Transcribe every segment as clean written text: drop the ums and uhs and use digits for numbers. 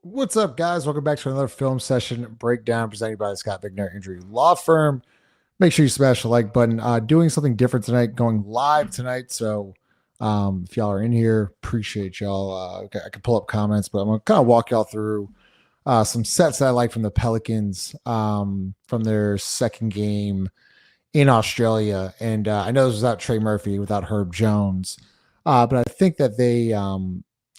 What's up, guys? Welcome back to another film session breakdown presented by the Scott Vigner Injury Law Firm. Make sure you smash the like button. Doing something different tonight, going live tonight. So, if y'all are in here, appreciate y'all. I can pull up comments, but I'm gonna kind of walk y'all through some sets that I like from the Pelicans from their second game in Australia. And I know this was without Trey Murphy, without Herb Jones, but I think that they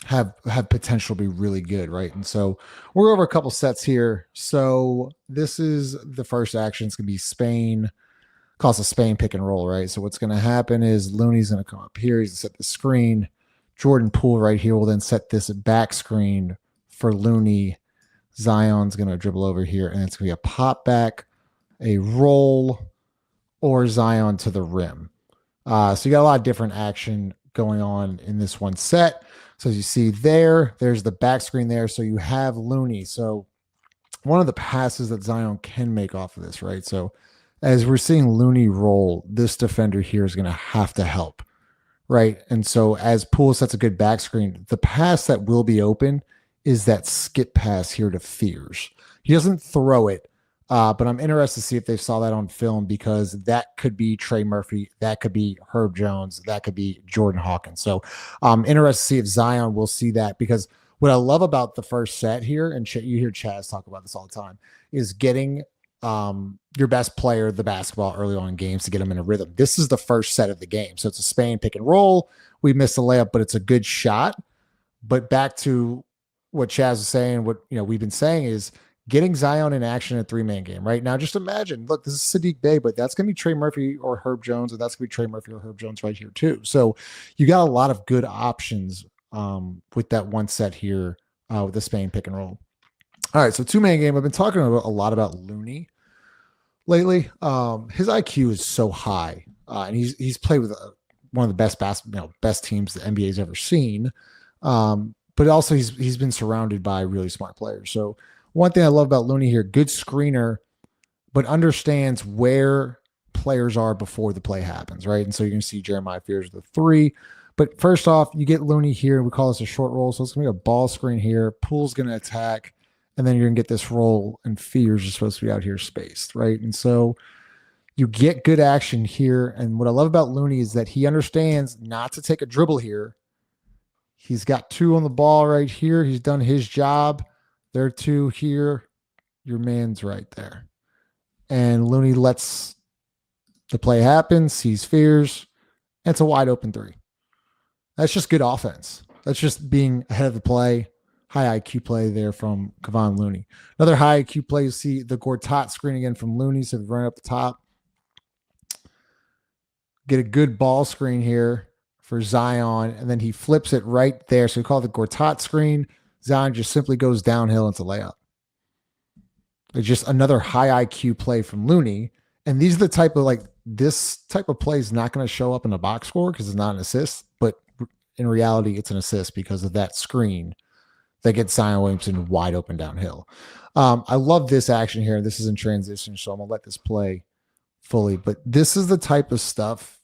have potential to be really good, right? And so we're over a couple sets here. So this is the first action. It's gonna be Spain. Calls a Spain pick and roll, right? So what's gonna happen is Looney's gonna come up here. He's gonna set the screen. Jordan Poole right here will then set this back screen for Looney. Zion's gonna dribble over here, and it's gonna be a pop back, a roll, or Zion to the rim. So you got a lot of different action going on in this one set. So as you see there's the back screen there. So you have Looney. So one of the passes that Zion can make off of this, right? So as we're seeing Looney roll, this defender here is going to have to help, right? And so as Poole sets a good back screen, the pass that will be open is that skip pass here to Fears. He doesn't throw it, but I'm interested to see if they saw that on film because that could be Trey Murphy, that could be Herb Jones, that could be Jordan Hawkins. So I'm interested to see if Zion will see that because what I love about the first set here, and you hear Chaz talk about this all the time, is getting your best player the basketball early on in games to get them in a rhythm. This is the first set of the game. So it's a Spain pick and roll. We missed the layup, but it's a good shot. But back to what Chaz was saying, what we've been saying is getting Zion in action in a three-man game right now. Just imagine, look, this is Sadiq Bey, but that's going to be Trey Murphy or Herb Jones, and that's going to be Trey Murphy or Herb Jones right here too. So you got a lot of good options with that one set here with the Spain pick and roll. All right, so two-man game. I've been talking a lot about Looney lately. His IQ is so high, and he's played with one of the best teams the NBA's ever seen. But also he's been surrounded by really smart players. So one thing I love about Looney here, good screener, but understands where players are before the play happens, right? And so you can see Jeremiah Fears with the three. But first off, you get Looney here. We call this a short roll. So it's going to be a ball screen here. Poole's going to attack. And then you're going to get this roll, and Fears is supposed to be out here spaced, right? And so you get good action here. And what I love about Looney is that he understands not to take a dribble here. He's got two on the ball right here. He's done his job. There are two here. Your man's right there. And Looney lets the play happen, sees Fears, and it's a wide open three. That's just good offense. That's just being ahead of the play. High IQ play there from Kevon Looney. Another high IQ play, you see the Gortat screen again from Looney. So run up the top. Get a good ball screen here for Zion, and then he flips it right there. So we call it the Gortat screen. Zion just simply goes downhill into layup. It's just another high IQ play from Looney. And these are the type of this type of play is not going to show up in the box score because it's not an assist, but in reality, it's an assist because of that screen that gets Zion Williamson wide open downhill. I love this action here. This is in transition, so I'm going to let this play fully. But this is the type of stuff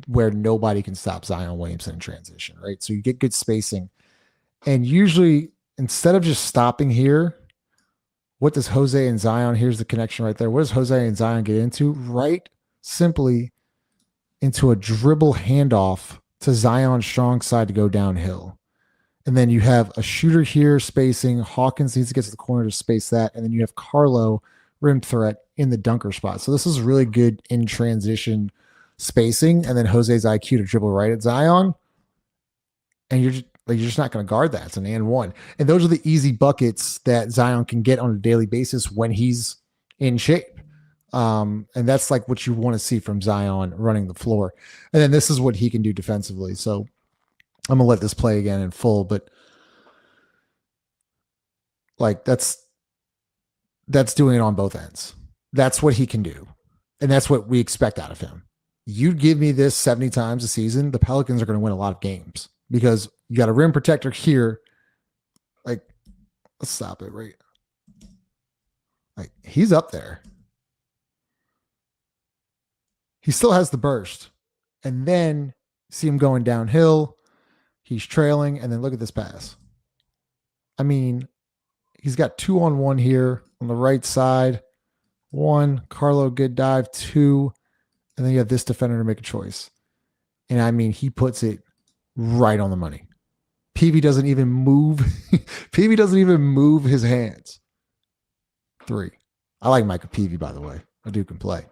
where nobody can stop Zion Williamson in transition, right? So you get good spacing. And usually, instead of just stopping here, what does Jose and Zion, here's the connection right there. What does Jose and Zion get into? Right simply into a dribble handoff to Zion's strong side to go downhill. And then you have a shooter here spacing. Hawkins needs to get to the corner to space that. And then you have Carlo, rim threat, in the dunker spot. So this is really good in transition spacing. And then Jose's IQ to dribble right at Zion. And you're just not going to guard that. It's an and one. And those are the easy buckets that Zion can get on a daily basis when he's in shape. And that's like what you want to see from Zion running the floor. And then this is what he can do defensively. So I'm going to let this play again in full, but that's doing it on both ends. That's what he can do. And that's what we expect out of him. You give me this 70 times a season, the Pelicans are going to win a lot of games because you got a rim protector here. Let's stop it, right? He's up there. He still has the burst. And then see him going downhill. He's trailing. And then look at this pass. I mean, he's got 2-on-1 here on the right side. 1, Carlo, good dive. 2, and then you have this defender to make a choice. And I mean, he puts it right on the money. PV doesn't even move. PV doesn't even move his hands. 3. I like Micah PV, by the way. I do can play.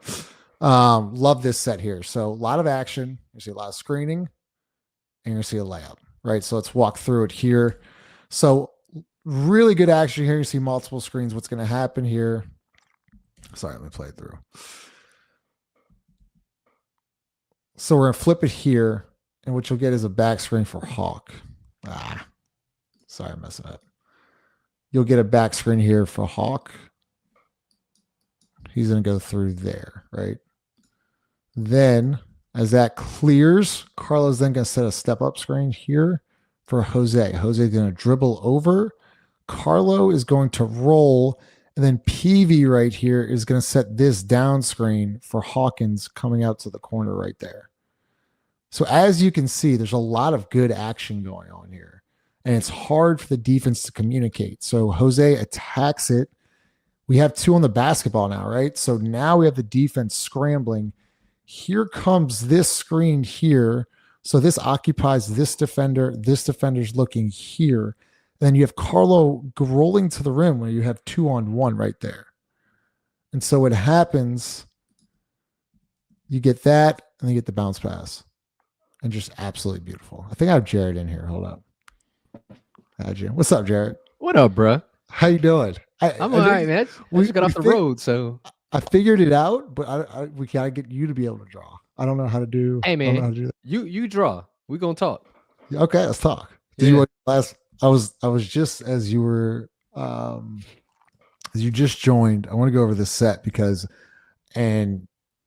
Love this set here. So a lot of action. You see a lot of screening, and you see a layup, right? So let's walk through it here. So really good action here. You see multiple screens. What's going to happen here? Sorry, let me play it through. So we're going to flip it here, and what you'll get is a back screen for Hawk. Sorry, I'm messing up. You'll get a back screen here for Hawk. He's going to go through there, right? Then, as that clears, Carlo's then going to set a step-up screen here for Jose. Jose's going to dribble over. Carlo is going to roll, and then PV right here is going to set this down screen for Hawkins coming out to the corner right there. So as you can see, there's a lot of good action going on here, and it's hard for the defense to communicate. So Jose attacks it. We have 2 on the basketball now, right? So now we have the defense scrambling. Here comes this screen here. So this occupies this defender. This defender's looking here. Then you have Carlo rolling to the rim where you have 2-on-1 right there. And so what happens, you get that, and you get the bounce pass. And just absolutely beautiful. I think I have Jarrett in here. Hold up. What's up, Jarrett? What up, bro? How you doing? I'm all right, man. We just got off the road, so I figured it out, but we gotta get you to be able to draw. I don't know how to do. Hey, man, I don't know how to do that. you draw. We gonna talk. Okay, let's talk. Did you watch last? I was just as you were as you just joined. I want to go over this set because, and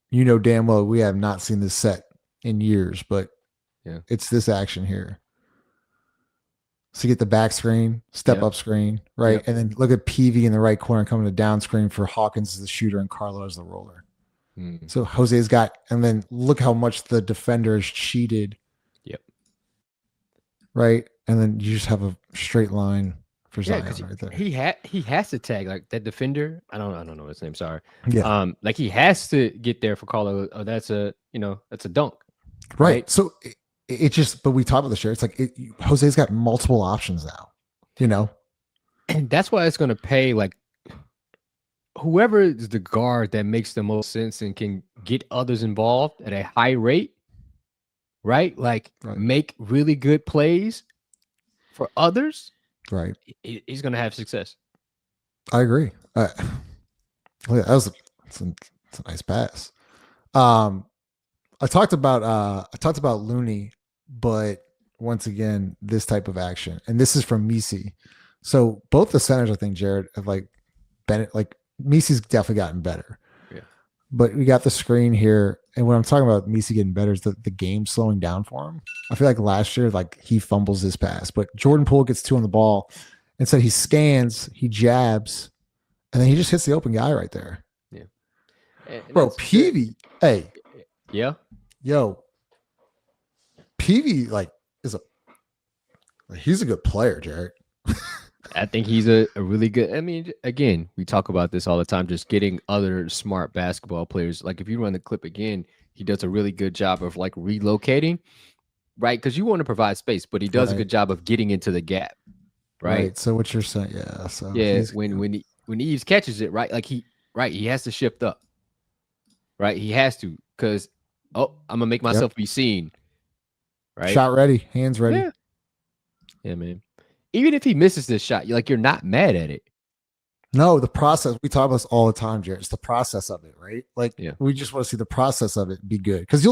you know damn well we have not seen this set in years, but it's this action here. So you get the back screen, step up screen, right? And then look at PV in the right corner coming to down screen for Hawkins as the shooter and Carlo as the roller. So Jose's got, and then look how much the defender is cheated. Yep. Right? And then you just have a straight line for Zion right there. He has to tag like that defender. I don't know his name, sorry. Yeah. Like he has to get there for Carlo. Oh, that's a dunk. Right. So it just, but we talked about this year. It's like Jose's got multiple options now, and that's why it's going to pay like whoever is the guard that makes the most sense and can get others involved at a high rate, right? Like make really good plays for others, right? He's going to have success. I agree. It's a nice pass. I talked about Looney, but once again, this type of action, and this is from Missi. So both the centers, I think, Jarrett, have Missi's definitely gotten better. Yeah. But we got the screen here, and when I'm talking about Missi getting better is the game slowing down for him. I feel like last year, he fumbles his pass, but Jordan Poole gets 2 on the ball, and so he scans, he jabs, and then he just hits the open guy right there. Yeah. Bro, PV, hey. Yeah. Yo, PV he's a good player, Jarrett. I think he's a really good. I mean, again, we talk about this all the time. Just getting other smart basketball players. Like if you run the clip again, he does a really good job of relocating, right? Because you want to provide space, but he does a good job of getting into the gap, right? So what you're saying, yeah. So when Eves catches it, right? He has to shift up, right? He has to because. Oh, I'm gonna make myself be seen. Right, shot ready, hands ready. Yeah, man. Even if he misses this shot, you're not mad at it. No, the process. We talk about this all the time, Jared. It's the process of it, right? We just want to see the process of it be good because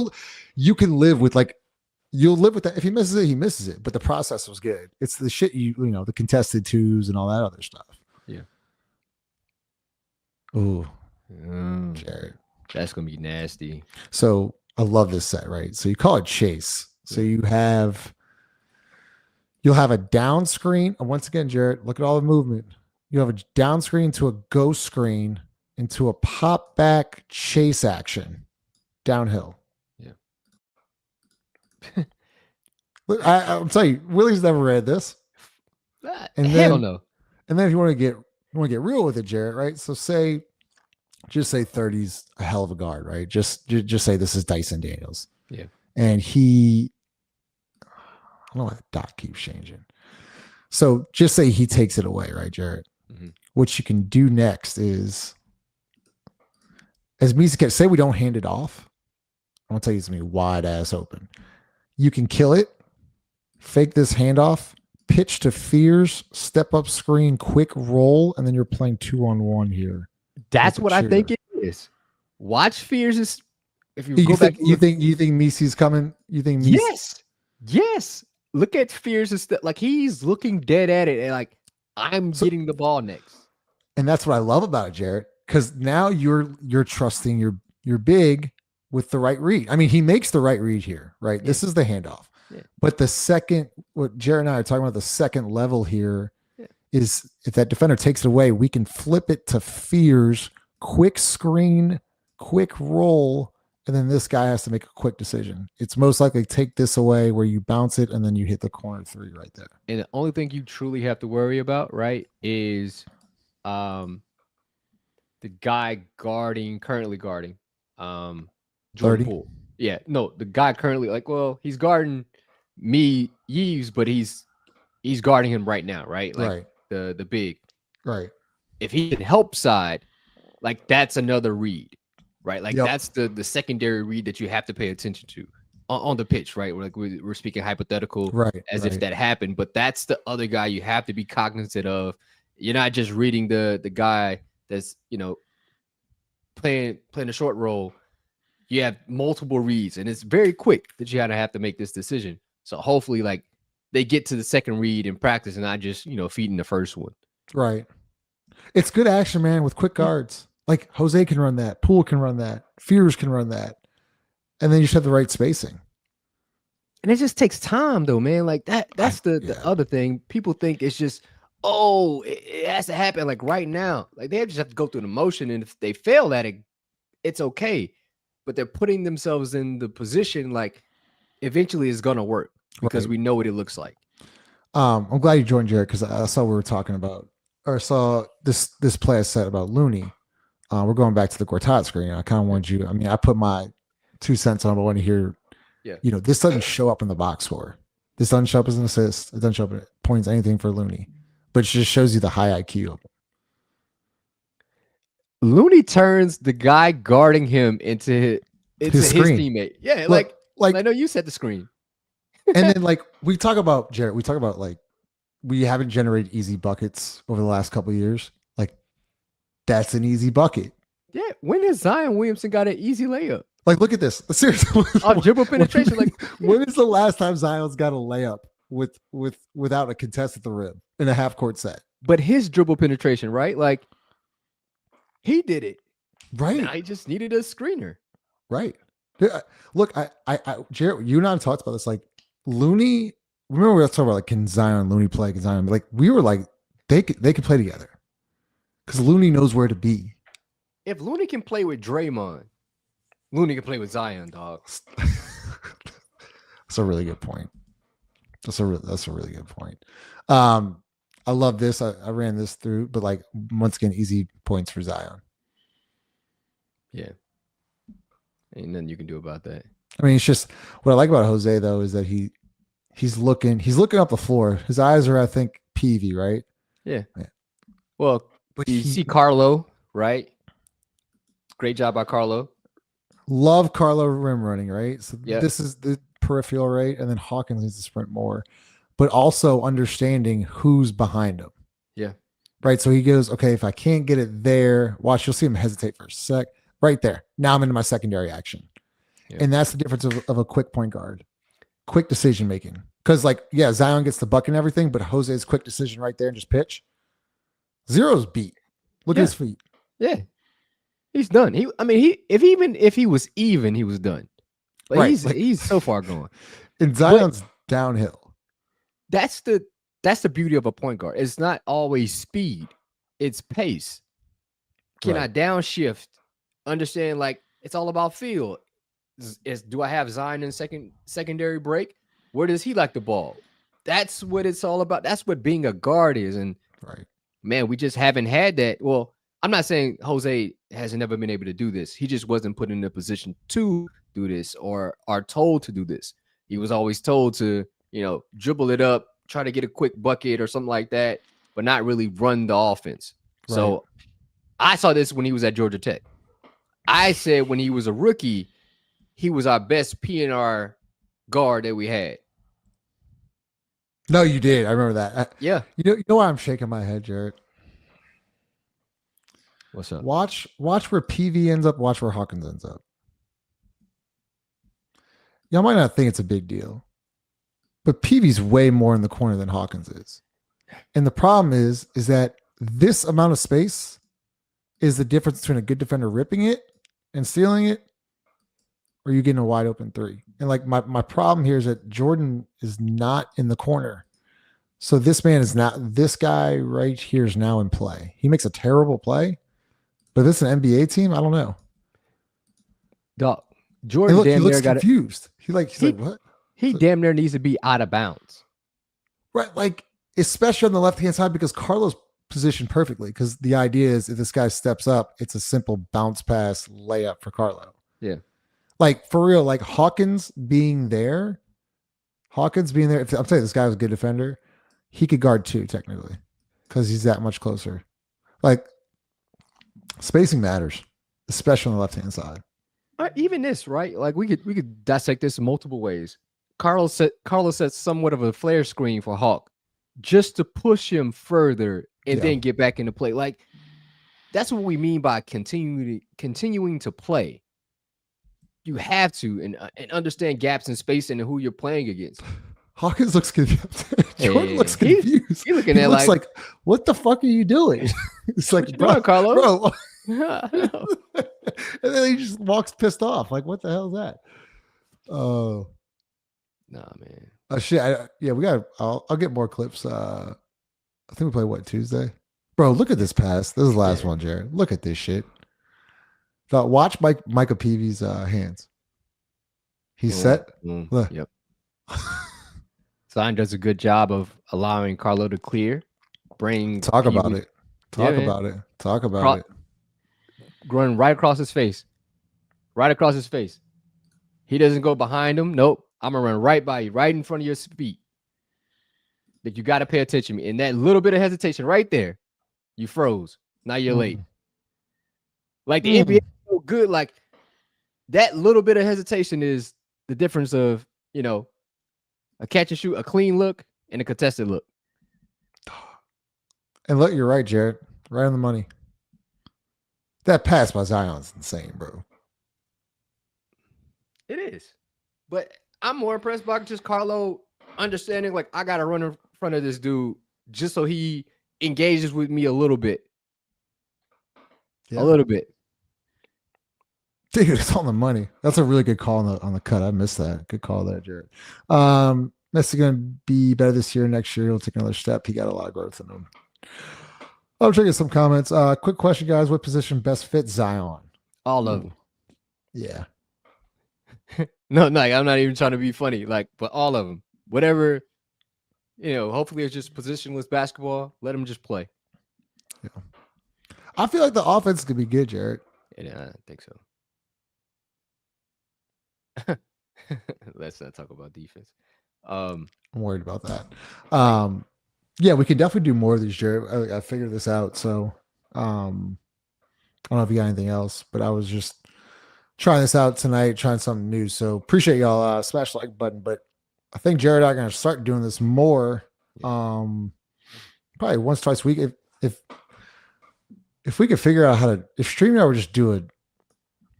you can live with you'll live with that. If he misses it, he misses it. But the process was good. It's the shit the contested twos and all that other stuff. Yeah. Ooh, Jared, that's gonna be nasty. So. I love this set, right? So you call it chase. So you'll have a down screen. And once again, Jarrett, look at all the movement. You have a down screen to a ghost screen into a pop back chase action downhill. Yeah. I'm telling you, Willie's never read this. And Hell then no. and then if you want to get real with it, Jarrett, right? So just say 30's a hell of a guard, right? Just say this is Dyson Daniels. Yeah. And I don't know why the dot keeps changing. So just say he takes it away, right, Jarrett? Mm-hmm. What you can do next is, as Missi, say we don't hand it off. I'm gonna tell you it's gonna be wide ass open. You can kill it, fake this handoff, pitch to Fears, step up screen, quick roll, and then you're playing 2-on-1 here. That's what I think it is. Watch Fears is if you go think, back. You think Missi's coming? You think Missi? Yes. Look at Fears is like he's looking dead at it and like I'm getting the ball next. And that's what I love about it, Jarrett, because now you're trusting your big with the right read. I mean, he makes the right read here, right? Yeah. This is the handoff. Yeah. But the second, what Jarrett and I are talking about, the second level here is if that defender takes it away, we can flip it to Fears, quick screen, quick roll, and then this guy has to make a quick decision. It's most likely take this away where you bounce it and then you hit the corner three right there. And the only thing you truly have to worry about, right, is the guy currently guarding Jordan Poole. Yeah, no, the guy currently he's guarding Yves, but he's guarding him right now, right? Like the big. Right. If he can help side, like that's another read, right? Like that's the secondary read that you have to pay attention to on the pitch, right? Like we're speaking hypothetical, right? As if that happened, but that's the other guy you have to be cognizant of. You're not just reading the guy that's playing a short role. You have multiple reads, and it's very quick that you have to make this decision. So hopefully, like they get to the second read in practice, and not just feeding the first one. Right. It's good action, man, with quick guards. Like Jose can run that, Poole can run that, Fears can run that, and then you just have the right spacing. And it just takes time, though, man. Like that's the other thing. People think it's just it has to happen like right now. Like they just have to go through the motion, and if they fail at it, it's okay. But they're putting themselves in the position like eventually it's gonna work because we know what it looks like. I'm glad you joined, Jarrett, because I saw we were talking about, or saw this play I said about Looney. We're going back to the Gortat screen. I kind of wanted you. I mean, I put my 2 cents on, but I want to hear. Yeah. This doesn't show up in the box score. This doesn't show up as an assist. It doesn't show up as points, anything for Looney, but it just shows you the high IQ of him. Looney turns the guy guarding him into his teammate. Yeah, like I know you set the screen. And then we talk about Jarrett, we haven't generated easy buckets over the last couple of years. Like that's an easy bucket. Yeah. When has Zion Williamson got an easy layup? Like, look at this. Seriously. Dribble penetration. When is the last time Zion's got a layup without a contest at the rim in a half court set? But his dribble penetration, right? Like he did it. Right. Now he just needed a screener. Right. Look, I Jarrett, you and I have talked about this. Like Looney, remember we were talking about like, can Zion and Looney play? Can Zion? Like we were like, they could play together because Looney knows where to be. If Looney can play with Draymond, Looney can play with Zion, dog. That's a really good point. That's a really good point. I love this. I ran this through, but like once again, easy points for Zion. Yeah. Ain't nothing you can do about that. I mean, it's just what I like about Jose though is that he's looking up the floor. His eyes are, I think, peevy, right? Yeah. Well, but you see Carlo, right? Great job by Carlo. Love Carlo rim running, right? So this is the peripheral, right? And then Hawkins needs to sprint more, but also understanding who's behind him. Yeah. Right. So he goes, okay, if I can't get it there, watch, you'll see him hesitate for a sec. Right there. Now I'm into my secondary action. Yeah. And that's the difference of a quick point guard. Quick decision making. Because Zion gets the buck and everything, but Jose's quick decision right there and just pitch. Zero's beat. Look at his feet. Yeah. He's done. If he was even, he was done. But he's so far gone. And Zion's downhill. That's the beauty of a point guard. It's not always speed. It's pace. Can I downshift? Understand, it's all about feel. Do I have Zion in secondary break? Where does he like the ball? that's what it's all about. That's what being a guard is. And Right. man, we just haven't had that. Well, I'm not saying Jose has never been able to do this. He just wasn't put in a position to do this or are told to do this. He was always told to, dribble it up, try to get a quick bucket or something like that, but not really run the offense. Right. So I saw this when he was at Georgia Tech. I said when he was a rookie, he was our best PNR guard that we had. No, you did. I remember that. Yeah. You know why I'm shaking my head, Jarrett? What's up? Watch where PV ends up. Watch where Hawkins ends up. Y'all might not think it's a big deal, but PV's way more in the corner than Hawkins is. And the problem is that this amount of space is the difference between a good defender ripping it and stealing it, or you getting a wide open three. And like my problem here is that Jordan is not in the corner. So this guy right here is now in play. He makes a terrible play, but this is an NBA team. I don't know. Dog, Jordan he looks confused. He's like, what? He damn near needs to be out of bounds. Right. Like, especially on the left-hand side, because Carlos positioned perfectly. Because the idea is if this guy steps up, it's a simple bounce pass layup for Carlo. Yeah. Like, for real, like Hawkins being there, if I'm saying this guy was a good defender, he could guard two technically because he's that much closer. Like, spacing matters, especially on the left-hand side. Even this, right? Like we could dissect this in multiple ways. Carlos set somewhat of a flare screen for Hawk just to push him further and then get back into play. Like, that's what we mean by continuing to play. You have to and understand gaps in space and who you're playing against. Hawkins looks confused. Jordan looks confused. He's looking at like, what the fuck are you doing? It's like, bro, Carlos. Bro. And then he just walks pissed off. Like, what the hell is that? Oh, nah, man. Oh shit. I'll get more clips. I think we play Tuesday? Bro, look at this pass. This is the last one, Jared. Look at this shit. Watch Micah Peavy's hands. He's set. Look. Yep. Zion does a good job of allowing Carlo to clear. Talk about it. Talk about it. Running right across his face. Right across his face. He doesn't go behind him. Nope. I'm going to run right by you, right in front of your feet. Like, you got to pay attention. In that little bit of hesitation right there, you froze. Now you're late. Like, the NBA is so good. Like, that little bit of hesitation is the difference of, a catch and shoot, a clean look, and a contested look. And look, you're right, Jared. Right on the money. That pass by Zion's insane, bro. It is. But I'm more impressed by just Carlo understanding, like, I got to run in front of this dude just so he engages with me a little bit. Yeah. A little bit. Dude, it's on the money. That's a really good call on the cut. I missed that. Good call there, Jared. Messi going to be better this year. Next year, he'll take another step. He got a lot of growth in him. I'm trying to get some comments. Quick question, guys. What position best fits Zion? All of them. Yeah. No, I'm not even trying to be funny. Like, but all of them. Whatever, hopefully it's just positionless basketball. Let them just play. Yeah. I feel like the offense could be good, Jared. Yeah, I think so. Let's not talk about defense. I'm worried about that. Yeah, we could definitely do more of these, Jared. I figured this out. So I don't know if you got anything else, but I was just trying this out tonight, trying something new. So appreciate y'all. Smash the like button. But I think Jared and I are going to start doing this more. Probably once, twice a week. If we could figure out if Stream and I would just do it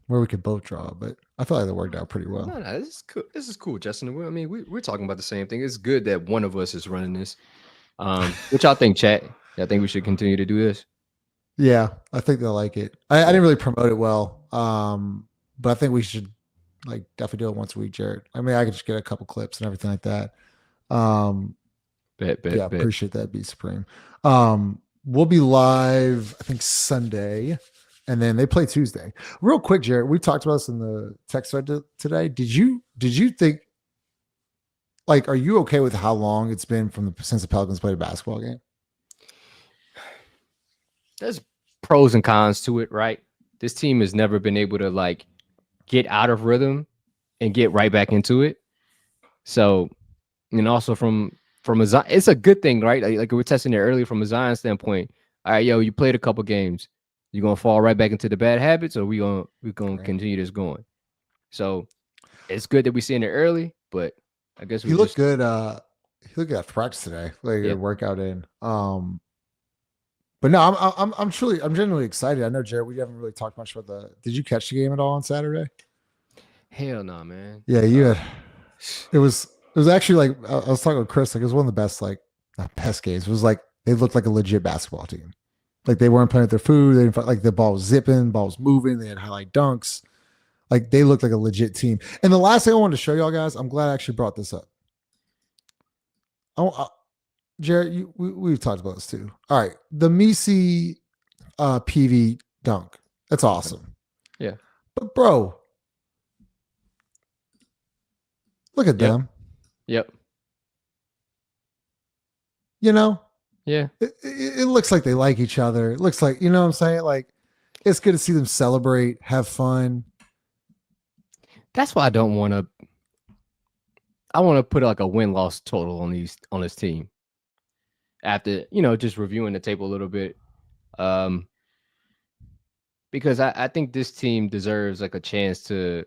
where we could both draw, but I feel like that worked out pretty well. No, this is cool. This is cool, Justin. I mean, we're talking about the same thing. It's good that one of us is running this. What y'all think, chat? I think we should continue to do this. Yeah, I think they'll like it. I didn't really promote it well, but I think we should definitely do it once a week, Jared. I mean, I could just get a couple clips and everything like that. Bet. Appreciate that. Be Supreme. We'll be live, I think, Sunday, and then they play Tuesday. Real quick, Jared, we talked about this in the text thread today. Did you think like, are you okay with how long it's been since the Pelicans played a basketball game? There's pros and cons to it, right? This team has never been able to like get out of rhythm and get right back into it. So, and also from a Zion, it's a good thing, right? Like we were testing it earlier from a Zion standpoint. All right, yo, you played a couple games. You gonna fall right back into the bad habits, or we gonna continue this going? So it's good that we seeing it early, but I guess He we looked just good. He looked good at practice today. Like yeah. a workout in. But no, I'm genuinely excited. I know, Jared, we haven't really talked much about the. Did you catch the game at all on Saturday? Hell no, man. Yeah, you had. It was actually like I was talking with Chris. Like it was one of the best, like not best games. It was like they looked like a legit basketball team. Like they weren't playing with their food. They didn't like the ball was zipping, ball was moving. They had highlight dunks. Like they looked like a legit team. And the last thing I wanted to show y'all guys, I'm glad I actually brought this up. Jared, we've talked about this too. All right, the Missi PV dunk. That's awesome. Yeah. But bro, look at Yep. them. Yep. You know, Yeah. it looks like they like each other. It looks like, you know what I'm saying? Like, it's good to see them celebrate, have fun. That's why I don't want to. I want to put like a win loss total on this team. After just reviewing the tape a little bit, because I think this team deserves like a chance to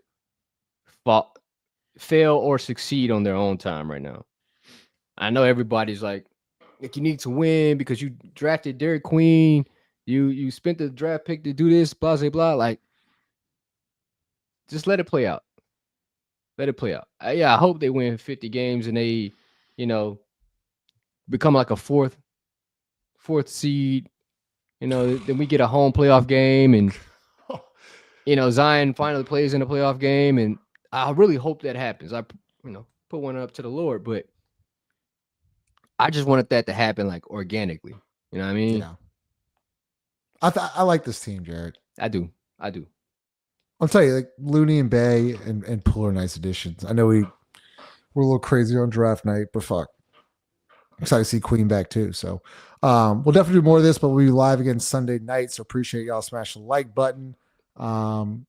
fail or succeed on their own time right now. I know everybody's like you need to win because you drafted Derek Queen, you spent the draft pick to do this, blah blah blah. Like, just let it play out. Let it play out. I hope they win 50 games and they, become like a fourth seed. Then we get a home playoff game, and Zion finally plays in a playoff game, and I really hope that happens. I put one up to the Lord, but I just wanted that to happen like organically. You know what I mean? Yeah. I like this team, Jared. I do. I'll tell you, like Looney and Bay and Poole are nice additions. I know we're a little crazy on draft night, but fuck. I'm excited to see Queen back too. So we'll definitely do more of this, but we'll be live again Sunday night. So appreciate y'all smash the like button and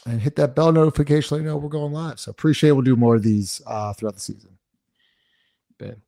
hit that bell notification. Let you know we're going live. So appreciate we'll do more of these throughout the season. Bet.